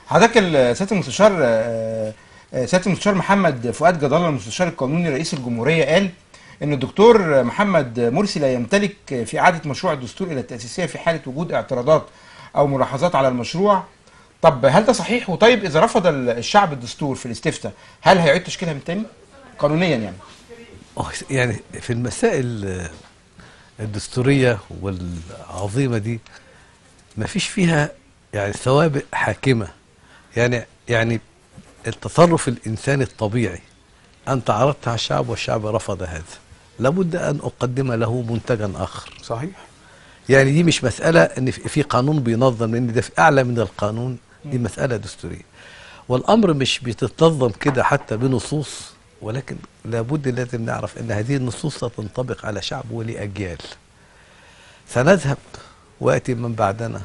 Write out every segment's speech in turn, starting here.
حضرتك سياده المستشار سياده المستشار محمد فؤاد جد الله المستشار القانوني رئيس الجمهوريه قال ان الدكتور محمد مرسي لا يمتلك في اعاده مشروع الدستور الى التاسيسيه في حاله وجود اعتراضات او ملاحظات على المشروع. طب هل ده صحيح؟ وطيب اذا رفض الشعب الدستور في الاستفتاء هل هيعيد تشكيلها من تاني قانونيا يعني؟ يعني في المسائل الدستوريه والعظيمه دي ما فيش فيها يعني سوابق حاكمه. يعني التصرف الانساني الطبيعي انت عرضت على الشعب والشعب رفض هذا، لابد ان اقدم له منتجا اخر. صحيح. يعني دي مش مساله ان في قانون بينظم، لان ده في اعلى من القانون، دي مساله دستوريه. والامر مش بتتنظم كده حتى بنصوص، ولكن لابد لازم نعرف ان هذه النصوص ستنطبق على شعب ولاجيال. سنذهب وياتي من بعدنا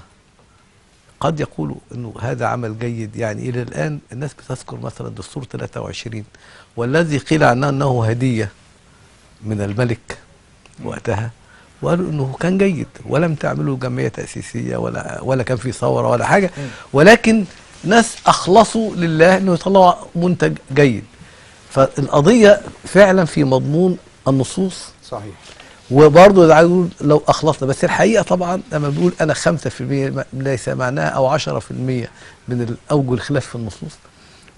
قد يقولوا انه هذا عمل جيد. يعني الى الان الناس بتذكر مثلا دستور 23 والذي قيل عنه انه هديه من الملك وقتها، وقالوا انه كان جيد ولم تعملوا جمعيه تاسيسيه ولا كان في ثوره ولا حاجه، ولكن ناس اخلصوا لله انه يطلعوا منتج جيد. فالقضيه فعلا في مضمون النصوص. صحيح. وبرضه عايز اقول لو اخلصنا، بس الحقيقه طبعا لما بنقول انا 5% ليس معناها او 10% من اوجه الخلاف في النصوص،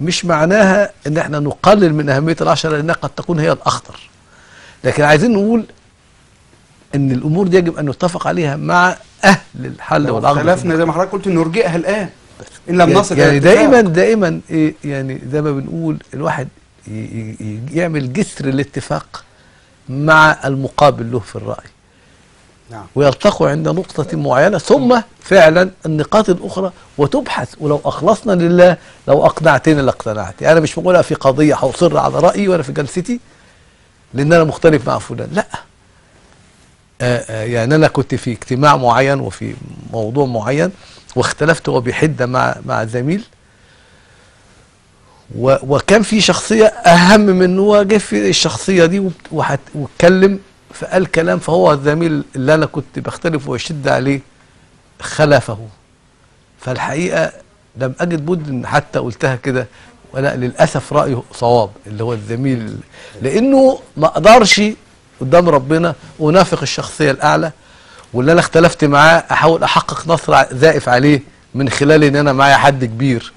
مش معناها ان احنا نقلل من اهميه ال10 لانها قد تكون هي الاخطر. لكن عايزين نقول ان الامور دي يجب ان نتفق عليها مع اهل الحل والعقد. خلافنا زي ما حضرتك قلت نرجئها الان ان لم نصل يعني دائما إيه، يعني زي ما بنقول الواحد يعمل جسر الاتفاق مع المقابل له في الرأي. نعم. ويلتقوا عند نقطة معينة ثم فعلا النقاط الأخرى وتبحث. ولو أخلصنا لله لو أقنعتني لاقتنعت. أنا مش بقولها في قضية هأصر على رأيي ولا في جلستي لأن أنا مختلف مع فلان، لا. يعني أنا كنت في اجتماع معين وفي موضوع معين واختلفت وبحدة مع زميل، وكان في شخصية أهم منه وجه في الشخصية دي واتكلم فقال كلام، فهو الزميل اللي أنا كنت بختلف ويشد عليه خلفه. فالحقيقة لم أجد بد إن حتى قلتها كده، ولا للأسف رأيه صواب اللي هو الزميل، لأنه ما أقدرش قدام ربنا أنافق الشخصية الأعلى واللي أنا اختلفت معاه أحاول أحقق نصر زائف عليه من خلال إن أنا معايا حد كبير.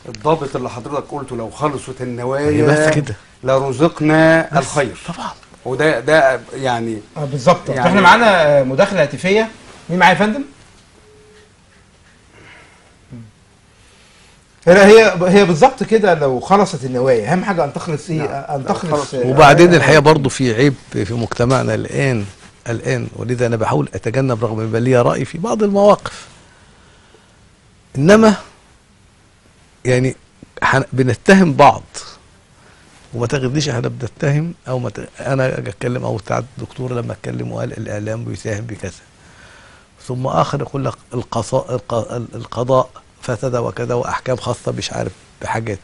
الضابط اللي حضرتك قلته لو خلصت النوايا بس كده لرزقنا الخير طبعا. وده يعني بالظبط. يعني احنا معانا مداخله هاتفيه. مين معايا يا فندم؟ هي بالظبط كده. لو خلصت النوايا اهم حاجه ان تخلص ايه؟ ان تخلص. وبعدين الحقيقه برضه في عيب في مجتمعنا الان ولذا انا بحاول اتجنب رغم ان لي راي في بعض المواقف، انما يعني بنتهم بعض وما تاخدنيش احنا بنتهم او انا اجي اتكلم او بتاع الدكتور لما اتكلم وقال الاعلام بيساهم بكذا، ثم اخر يقول لك القضاء فسد وكذا واحكام خاصه مش عارف بحاجات،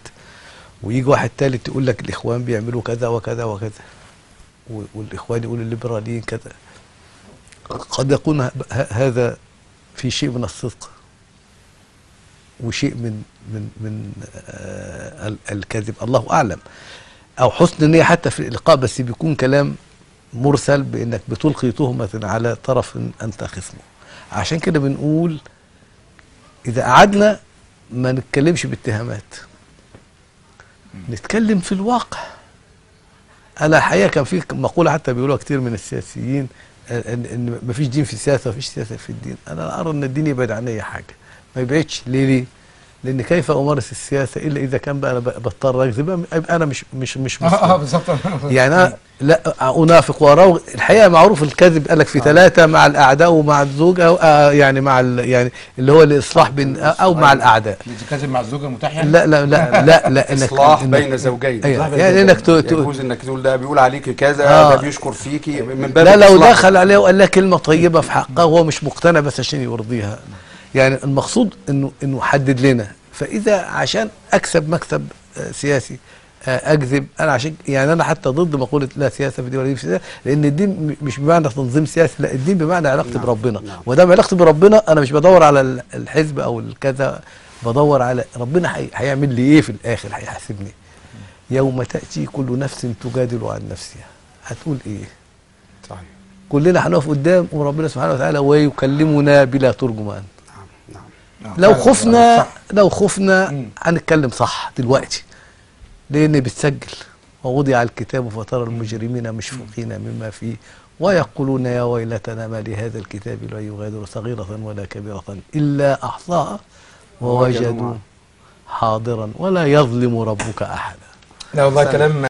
ويجي واحد ثالث يقول لك الاخوان بيعملوا كذا وكذا وكذا، والاخوان يقولوا الليبراليين كذا. قد يكون هذا في شيء من الصدق وشيء من الكذب، الله اعلم، او حسن النيه حتى في الالقاء، بس بيكون كلام مرسل بانك بتلقي تهمه على طرف انت خصمه. عشان كده بنقول اذا قعدنا ما نتكلمش باتهامات، نتكلم في الواقع. انا الحقيقه كان في مقوله حتى بيقولوها كتير من السياسيين ان مفيش دين في السياسه ومفيش سياسه في الدين. انا ارى ان الدين يبعد عن اي حاجه، ما يبعدش. ليه؟ لان كيف امارس السياسه الا اذا كان بقى انا بضطر اكذب، يبقى انا مش بالظبط. يعني انا لا انافق واراوغ. الحقيقه معروف الكذب قال لك في 3 مع الاعداء ومع الزوج او يعني مع يعني اللي هو الاصلاح بين او مع الاعداء. الكذب مع الزوجه متاح يعني؟ لا اصلاح بين زوجين. يعني انك يجوز انك تقول ده بيقول عليكي كذا، ده بيشكر فيكي من باب لا لو دخل عليه وقال لها كلمه طيبه في حقها وهو مش مقتنع بس عشان يرضيها. يعني المقصود انه حدد لنا. فاذا عشان اكسب مكسب سياسي اكذب، انا عشان يعني انا حتى ضد مقوله لا سياسه في الدين ولا دين في السياسه، لان الدين مش بمعنى تنظيم سياسي، لا الدين بمعنى علاقتي بربنا. ودام علاقتي بربنا انا مش بدور على الحزب او الكذا بدور على ربنا هيعمل لي ايه في الاخر، هيحاسبني. يوم تأتي كل نفس تجادل عن نفسها، هتقول ايه؟ صحيح. كلنا هنقف قدام وربنا سبحانه وتعالى ويكلمنا بلا ترجمان. نعم. لو خفنا هنتكلم صح دلوقتي، لان بتسجل ووضع الكتاب فترى المجرمين مشفقين مما فيه ويقولون يا ويلتنا ما لهذا الكتاب لا يغادر صغيرة ولا كبيرة إلا أحصاها ووجدوا حاضرا ولا يظلم ربك أحدا. لا والله كلام